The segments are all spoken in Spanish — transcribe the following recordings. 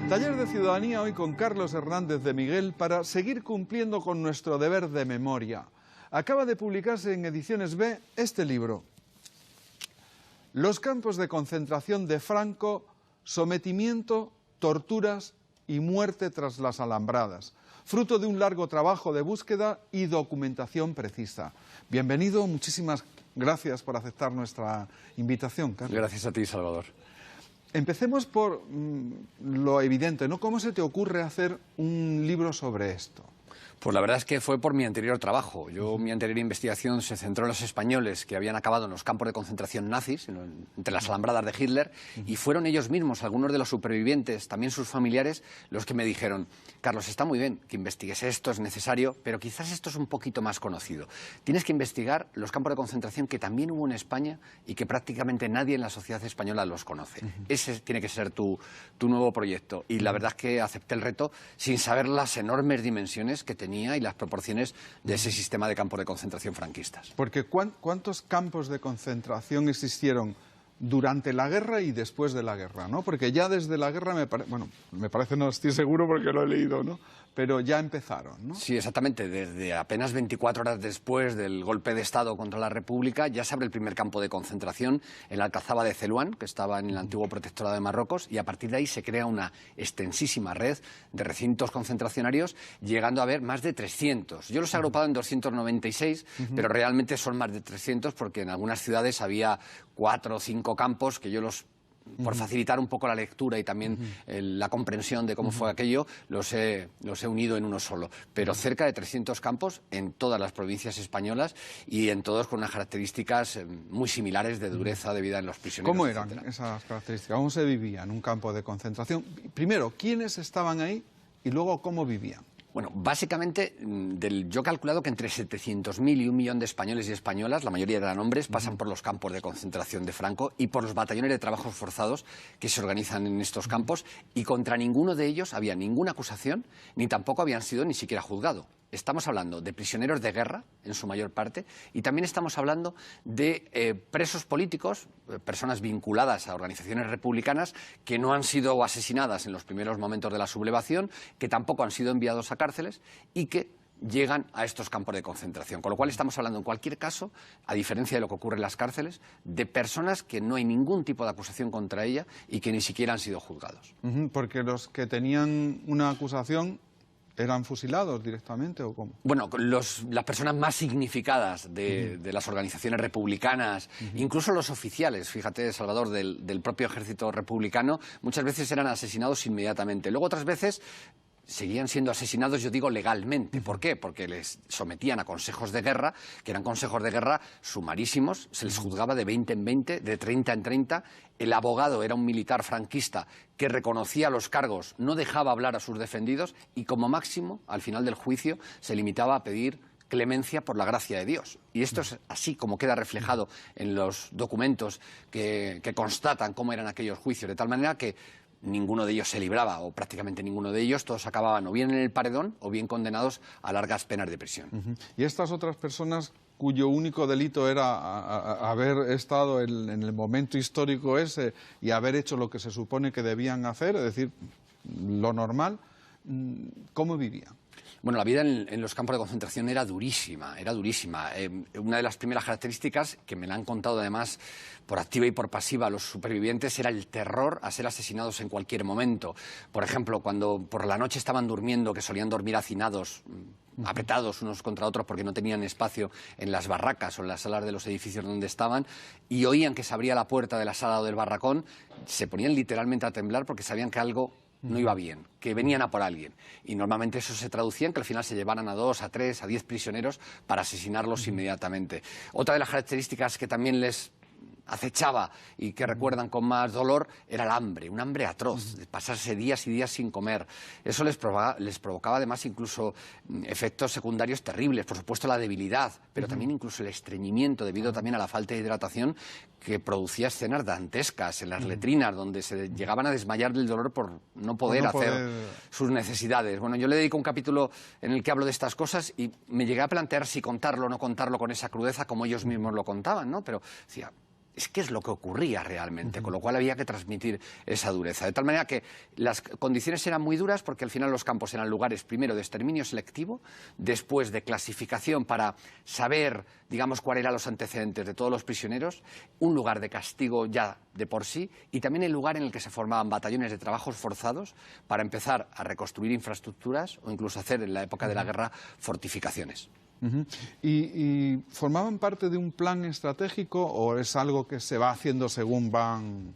Taller de Ciudadanía hoy con Carlos Hernández de Miguel para seguir cumpliendo con nuestro deber de memoria. Acaba de publicarse en Ediciones B este libro. Los campos de concentración de Franco, sometimiento, torturas y muerte tras las alambradas. Fruto de un largo trabajo de búsqueda y documentación precisa. Bienvenido, muchísimas gracias por aceptar nuestra invitación, Carlos. Gracias a ti, Salvador. Empecemos por lo evidente, ¿no? ¿Cómo se te ocurre hacer un libro sobre esto? Pues la verdad es que fue por mi anterior trabajo. Mi anterior investigación se centró en los españoles que habían acabado en los campos de concentración nazis, entre las alambradas de Hitler, y fueron ellos mismos, algunos de los supervivientes, también sus familiares, los que me dijeron: Carlos, está muy bien que investigues esto, es necesario, pero quizás esto es un poquito más conocido. Tienes que investigar los campos de concentración que también hubo en España y que prácticamente nadie en la sociedad española los conoce. Ese tiene que ser tu nuevo proyecto. Y la verdad es que acepté el reto sin saber las enormes dimensiones que tenía y las proporciones de ese sistema de campos de concentración franquistas. Porque ¿cuántos campos de concentración existieron durante la guerra y después de la guerra, ¿no? Porque ya desde la guerra, me parece, no estoy seguro porque lo he leído, ¿no? Pero ya empezaron, ¿no? Sí, exactamente. Desde apenas 24 horas después del golpe de Estado contra la República ya se abre el primer campo de concentración en la Alcazaba de Celuán, que estaba en el antiguo protectorado de Marruecos, y a partir de ahí se crea una extensísima red de recintos concentracionarios, llegando a haber más de 300. Yo los he agrupado en 296, pero realmente son más de 300 porque en algunas ciudades había 4 o 5 campos que yo por facilitar un poco la lectura y también la comprensión de cómo fue aquello, los he unido en uno solo. Pero cerca de 300 campos en todas las provincias españolas y en todos con unas características muy similares de dureza de vida en los prisioneros. ¿Cómo eran esas características? ¿Cómo se vivía en un campo de concentración? Primero, ¿quiénes estaban ahí? Y luego, ¿cómo vivían? Bueno, básicamente, yo he calculado que entre 700.000 y 1 millón de españoles y españolas, la mayoría eran hombres, pasan por los campos de concentración de Franco y por los batallones de trabajos forzados que se organizan en estos campos, y contra ninguno de ellos había ninguna acusación, ni tampoco habían sido ni siquiera juzgados. Estamos hablando de prisioneros de guerra, en su mayor parte, y también estamos hablando de presos políticos, personas vinculadas a organizaciones republicanas que no han sido asesinadas en los primeros momentos de la sublevación, que tampoco han sido enviados a cárceles y que llegan a estos campos de concentración. Con lo cual estamos hablando, en cualquier caso, a diferencia de lo que ocurre en las cárceles, de personas que no hay ningún tipo de acusación contra ella y que ni siquiera han sido juzgados. Porque los que tenían una acusación ¿eran fusilados directamente o cómo? Bueno, las personas más significadas de las organizaciones republicanas, incluso los oficiales, fíjate, Salvador, del propio ejército republicano, muchas veces eran asesinados inmediatamente. Luego otras veces seguían siendo asesinados, yo digo, legalmente. ¿Por qué? Porque les sometían a consejos de guerra, que eran consejos de guerra sumarísimos, se les juzgaba de 20 en 20, de 30 en 30, el abogado era un militar franquista que reconocía los cargos, no dejaba hablar a sus defendidos y como máximo, al final del juicio, se limitaba a pedir clemencia por la gracia de Dios. Y esto es así como queda reflejado en los documentos que constatan cómo eran aquellos juicios, de tal manera que ninguno de ellos se libraba, o prácticamente ninguno de ellos, todos acababan o bien en el paredón o bien condenados a largas penas de prisión. ¿Y estas otras personas cuyo único delito era haber estado en el momento histórico ese y haber hecho lo que se supone que debían hacer, es decir, lo normal, cómo vivían? Bueno, la vida en los campos de concentración era durísima, era durísima. Una de las primeras características, que me la han contado además por activa y por pasiva los supervivientes, era el terror a ser asesinados en cualquier momento. Por ejemplo, cuando por la noche estaban durmiendo, que solían dormir hacinados, apretados unos contra otros porque no tenían espacio en las barracas o en las salas de los edificios donde estaban, y oían que se abría la puerta de la sala o del barracón, se ponían literalmente a temblar porque sabían que algo no iba bien, que venían a por alguien. Y normalmente eso se traducía en que al final se llevaran a 2, a 3, a 10 prisioneros para asesinarlos inmediatamente. Otra de las características que también les acechaba y que recuerdan con más dolor era el hambre, un hambre atroz, de pasarse días y días sin comer. Eso les provocaba además incluso efectos secundarios terribles, por supuesto la debilidad, pero también incluso el estreñimiento debido también a la falta de hidratación, que producía escenas dantescas en las letrinas, donde se llegaban a desmayar del dolor por no poder hacer sus necesidades. Bueno, yo le dedico un capítulo en el que hablo de estas cosas y me llegué a plantear si contarlo o no contarlo con esa crudeza como ellos mismos lo contaban, ¿no? Pero decía, es qué es lo que ocurría realmente, con lo cual había que transmitir esa dureza. De tal manera que las condiciones eran muy duras porque al final los campos eran lugares, primero, de exterminio selectivo, después de clasificación para saber, digamos, cuáles eran los antecedentes de todos los prisioneros, un lugar de castigo ya de por sí, y también el lugar en el que se formaban batallones de trabajos forzados para empezar a reconstruir infraestructuras o incluso hacer, en la época de la guerra, fortificaciones. ¿Y formaban parte de un plan estratégico o es algo que se va haciendo según van,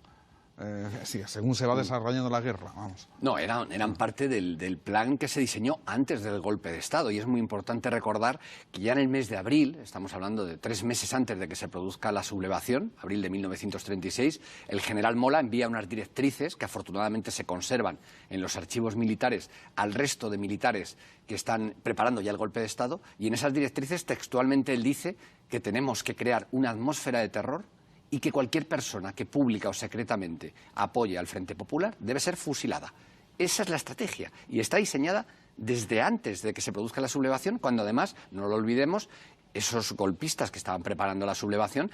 según se va desarrollando la guerra? Vamos. No, eran parte del plan que se diseñó antes del golpe de Estado, y es muy importante recordar que ya en el mes de abril, estamos hablando de 3 meses antes de que se produzca la sublevación, abril de 1936, el general Mola envía unas directrices que afortunadamente se conservan en los archivos militares al resto de militares que están preparando ya el golpe de Estado, y en esas directrices textualmente él dice que tenemos que crear una atmósfera de terror y que cualquier persona que pública o secretamente apoye al Frente Popular debe ser fusilada. Esa es la estrategia y está diseñada desde antes de que se produzca la sublevación, cuando además, no lo olvidemos, esos golpistas que estaban preparando la sublevación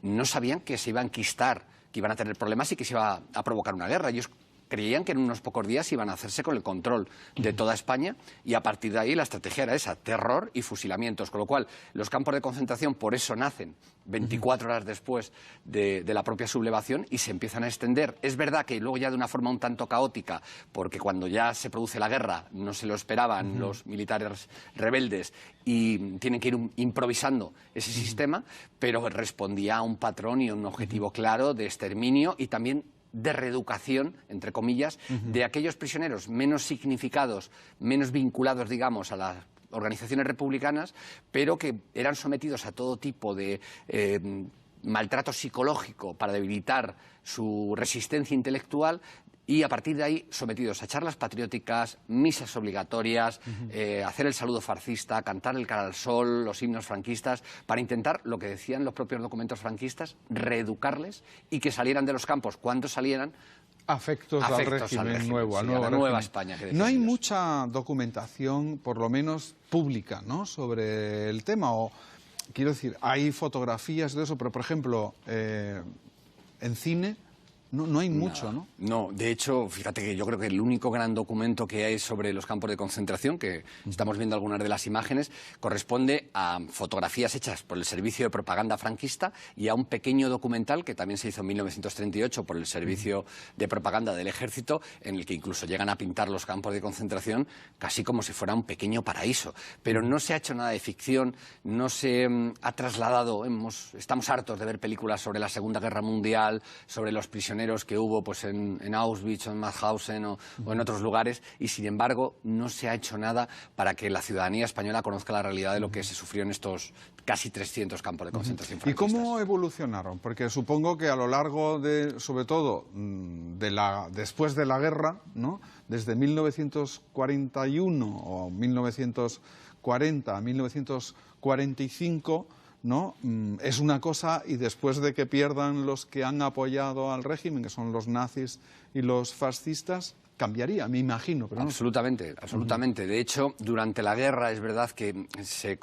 no sabían que se iba a enquistar, que iban a tener problemas y que se iba a provocar una guerra. Ellos creían que en unos pocos días iban a hacerse con el control de toda España, y a partir de ahí la estrategia era esa, terror y fusilamientos, con lo cual los campos de concentración por eso nacen 24 horas después de la propia sublevación y se empiezan a extender. Es verdad que luego ya de una forma un tanto caótica, porque cuando ya se produce la guerra no se lo esperaban los militares rebeldes y tienen que ir improvisando ese sistema, pero respondía a un patrón y a un objetivo claro de exterminio y también de reeducación, entre comillas, de aquellos prisioneros menos significados, menos vinculados, digamos, a las organizaciones republicanas, pero que eran sometidos a todo tipo de maltrato psicológico para debilitar su resistencia intelectual, y a partir de ahí sometidos a charlas patrióticas, misas obligatorias, hacer el saludo fascista, cantar el cara al sol, los himnos franquistas, para intentar, lo que decían los propios documentos franquistas, reeducarles y que salieran de los campos, cuando salieran, afectos al régimen nuevo, sí, al nuevo a la nueva régimen. España. No hay mucha documentación, por lo menos pública, ¿no?, sobre el tema, o quiero decir, hay fotografías de eso, pero por ejemplo, en cine no hay mucho, ¿no? No, de hecho, fíjate que yo creo que el único gran documento que hay sobre los campos de concentración, que estamos viendo algunas de las imágenes, corresponde a fotografías hechas por el Servicio de Propaganda franquista y a un pequeño documental que también se hizo en 1938 por el Servicio de Propaganda del Ejército, en el que incluso llegan a pintar los campos de concentración casi como si fuera un pequeño paraíso. Pero no se ha hecho nada de ficción, no se ha trasladado, estamos hartos de ver películas sobre la Segunda Guerra Mundial, sobre los prisioneros que hubo pues en Auschwitz o en Mauthausen o en otros lugares, y sin embargo no se ha hecho nada para que la ciudadanía española conozca la realidad de lo que se sufrió en estos casi 300 campos de concentración franquistas. ¿Y cómo evolucionaron? Porque supongo que a lo largo de, sobre todo, después de la guerra, ¿no?, desde 1941 o 1940 a 1945... ¿no? Es una cosa, y después de que pierdan los que han apoyado al régimen, que son los nazis y los fascistas, cambiaría, me imagino. Pero absolutamente, absolutamente. De hecho, durante la guerra es verdad que se,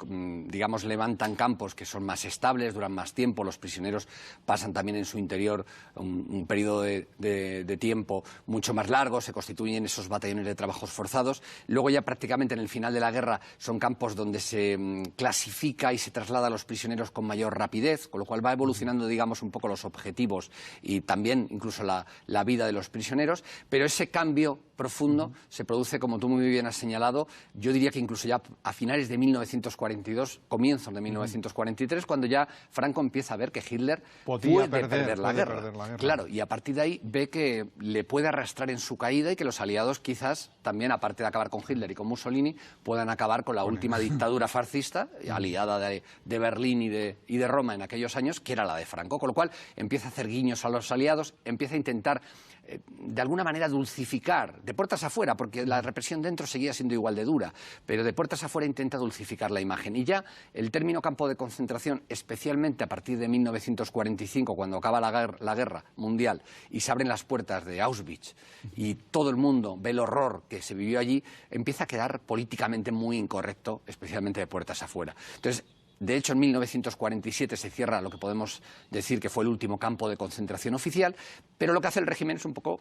digamos, levantan campos que son más estables, duran más tiempo, los prisioneros pasan también en su interior un periodo de tiempo mucho más largo, se constituyen esos batallones de trabajos forzados. Luego ya prácticamente en el final de la guerra son campos donde se clasifica y se traslada a los prisioneros con mayor rapidez, con lo cual va evolucionando, digamos, un poco los objetivos y también incluso la vida de los prisioneros, pero ese cambio profundo se produce, como tú muy bien has señalado, yo diría que incluso ya a finales de 1942, comienzos de 1943, cuando ya Franco empieza a ver que Hitler puede perder la guerra. Claro, y a partir de ahí ve que le puede arrastrar en su caída y que los aliados quizás también, aparte de acabar con Hitler y con Mussolini, puedan acabar con la última dictadura fascista, aliada de Berlín y de Roma en aquellos años, que era la de Franco, con lo cual empieza a hacer guiños a los aliados, empieza a intentar de alguna manera dulcificar, de puertas afuera, porque la represión dentro seguía siendo igual de dura, pero de puertas afuera intenta dulcificar la imagen. Y ya el término campo de concentración, especialmente a partir de 1945, cuando acaba la guerra mundial y se abren las puertas de Auschwitz y todo el mundo ve el horror que se vivió allí, empieza a quedar políticamente muy incorrecto, especialmente de puertas afuera. Entonces, De hecho, en 1947 se cierra lo que podemos decir que fue el último campo de concentración oficial, pero lo que hace el régimen es un poco,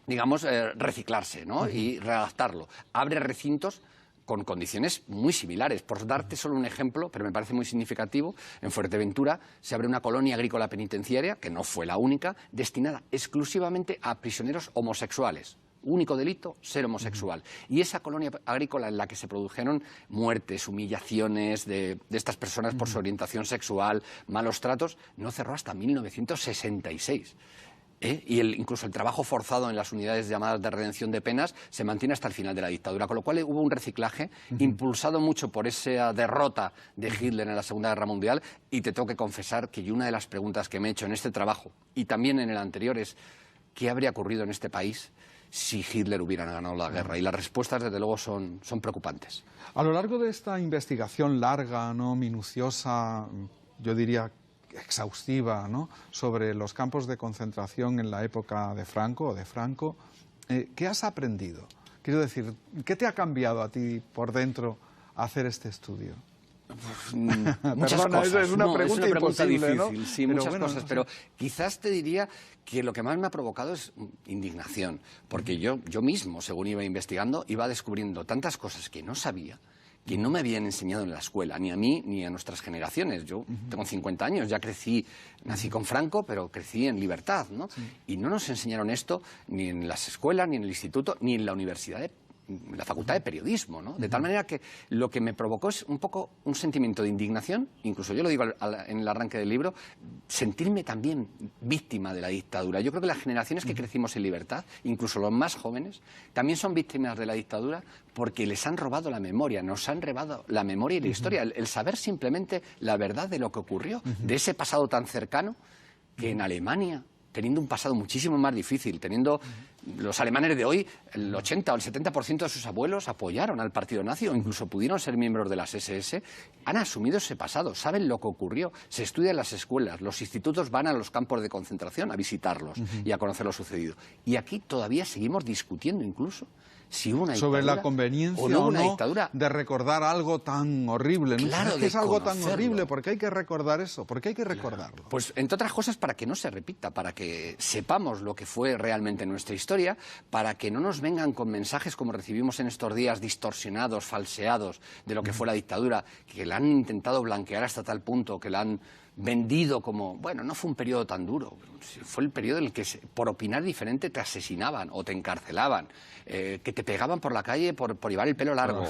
digamos, reciclarse, ¿no? Y readaptarlo. Abre recintos con condiciones muy similares. Por darte solo un ejemplo, pero me parece muy significativo, en Fuerteventura se abre una colonia agrícola penitenciaria, que no fue la única, destinada exclusivamente a prisioneros homosexuales. Único delito, ser homosexual. Y esa colonia agrícola en la que se produjeron muertes, humillaciones de estas personas por su orientación sexual, malos tratos, no cerró hasta 1966. Y incluso el trabajo forzado en las unidades llamadas de redención de penas se mantiene hasta el final de la dictadura, con lo cual hubo un reciclaje impulsado mucho por esa derrota de Hitler en la Segunda Guerra Mundial, y te tengo que confesar que yo una de las preguntas que me he hecho en este trabajo y también en el anterior es ¿qué habría ocurrido en este país si Hitler hubiera ganado la guerra? Y las respuestas, desde luego, son preocupantes. A lo largo de esta investigación larga, ¿no?, minuciosa, yo diría exhaustiva, ¿no?, sobre los campos de concentración en la época de Franco, ¿qué has aprendido? Quiero decir, ¿qué te ha cambiado a ti por dentro hacer este estudio? Muchas cosas. Es una pregunta imposible, difícil, ¿no? Sí, pero muchas bueno, cosas, no sé. pero quizás te diría que lo que más me ha provocado es indignación, porque yo mismo, según iba investigando, iba descubriendo tantas cosas que no sabía, que no me habían enseñado en la escuela, ni a mí ni a nuestras generaciones. Yo tengo 50 años, ya nací con Franco, pero crecí en libertad, ¿no? Sí. Y no nos enseñaron esto ni en las escuelas, ni en el instituto, ni en la universidad la facultad de periodismo, ¿no? De tal manera que lo que me provocó es un poco un sentimiento de indignación, incluso yo lo digo en el arranque del libro, sentirme también víctima de la dictadura. Yo creo que las generaciones que crecimos en libertad, incluso los más jóvenes, también son víctimas de la dictadura porque les han robado la memoria, nos han robado la memoria y la historia, el saber simplemente la verdad de lo que ocurrió, de ese pasado tan cercano que en Alemania, teniendo un pasado muchísimo más difícil, teniendo los alemanes de hoy, el 80 o el 70% de sus abuelos apoyaron al partido nazi o incluso pudieron ser miembros de las SS, han asumido ese pasado, saben lo que ocurrió, se estudia en las escuelas, los institutos van a los campos de concentración a visitarlos y a conocer lo sucedido. Y aquí todavía seguimos discutiendo incluso si hubo una dictadura sobre la conveniencia o no, de recordar algo tan horrible. ¿No? Claro, es algo tan horrible, ¿por qué hay que recordar eso? ¿Por qué hay que recordarlo? Pues, entre otras cosas, para que no se repita, para que sepamos lo que fue realmente nuestra historia, para que no nos vengan con mensajes como recibimos en estos días distorsionados, falseados, de lo que fue la dictadura, que la han intentado blanquear hasta tal punto que la han vendido como, bueno, no fue un periodo tan duro, fue el periodo en el que por opinar diferente te asesinaban o te encarcelaban, que te pegaban por la calle por llevar el pelo largo.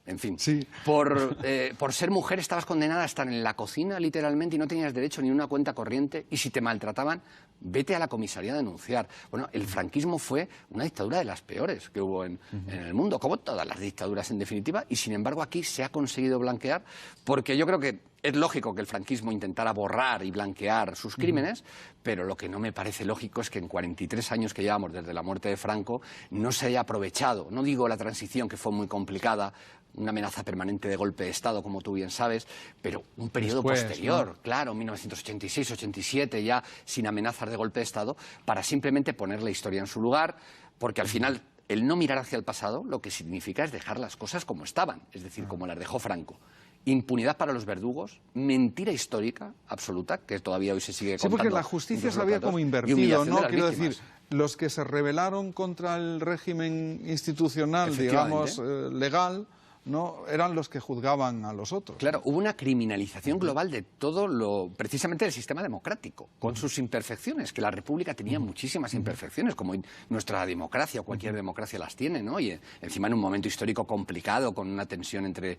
En fin, sí. por ser mujer estabas condenada a estar en la cocina, literalmente, y no tenías derecho ni a una cuenta corriente, y si te maltrataban, vete a la comisaría a denunciar. Bueno, el franquismo fue una dictadura de las peores que hubo en el mundo, como todas las dictaduras en definitiva, y sin embargo aquí se ha conseguido blanquear, porque yo creo que es lógico que el franquismo intentara borrar y blanquear sus crímenes, pero lo que no me parece lógico es que en 43 años que llevamos desde la muerte de Franco no se haya aprovechado, no digo la transición, que fue muy complicada, una amenaza permanente de golpe de Estado, como tú bien sabes, pero un periodo posterior, ¿no? Claro, 1986-87, ya sin amenazas de golpe de Estado, para simplemente poner la historia en su lugar, porque al final el no mirar hacia el pasado lo que significa es dejar las cosas como estaban, es decir, como las dejó Franco. Impunidad para los verdugos, mentira histórica absoluta, que todavía hoy se sigue contando. Sí, porque la justicia se había como invertido, ¿no? Quiero decir, los que se rebelaron contra el régimen institucional, digamos, legal, no eran los que juzgaban a los otros. Claro, hubo una criminalización global de todo precisamente del sistema democrático, con sus imperfecciones, que la República tenía muchísimas imperfecciones, como nuestra democracia o cualquier democracia las tiene, ¿no? Y encima en un momento histórico complicado, con una tensión entre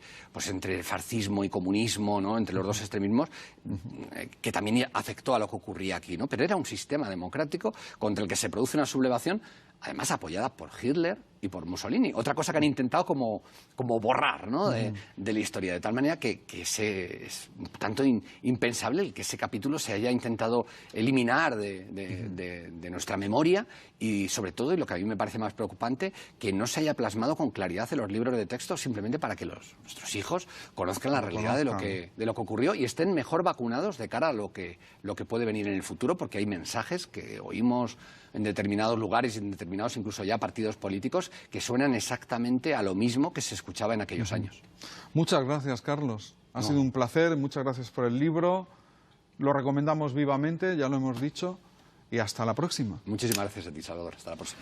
fascismo y comunismo, ¿no? Entre los dos extremismos, que también afectó a lo que ocurría aquí, ¿no? Pero era un sistema democrático contra el que se produce una sublevación, además apoyada por Hitler y por Mussolini. Otra cosa que han intentado como borrar, ¿no? de la historia, de tal manera que es tanto impensable el que ese capítulo se haya intentado eliminar de nuestra memoria y, sobre todo, y lo que a mí me parece más preocupante, que no se haya plasmado con claridad en los libros de texto, simplemente para que nuestros hijos conozcan la realidad de lo que ocurrió y estén mejor vacunados de cara a lo que puede venir en el futuro, porque hay mensajes que oímos en determinados lugares y en determinados determinados incluso ya partidos políticos que suenan exactamente a lo mismo que se escuchaba en aquellos años. Muchas gracias, Carlos. Ha sido un placer, muchas gracias por el libro. Lo recomendamos vivamente, ya lo hemos dicho, y hasta la próxima. Muchísimas gracias a ti, Salvador. Hasta la próxima.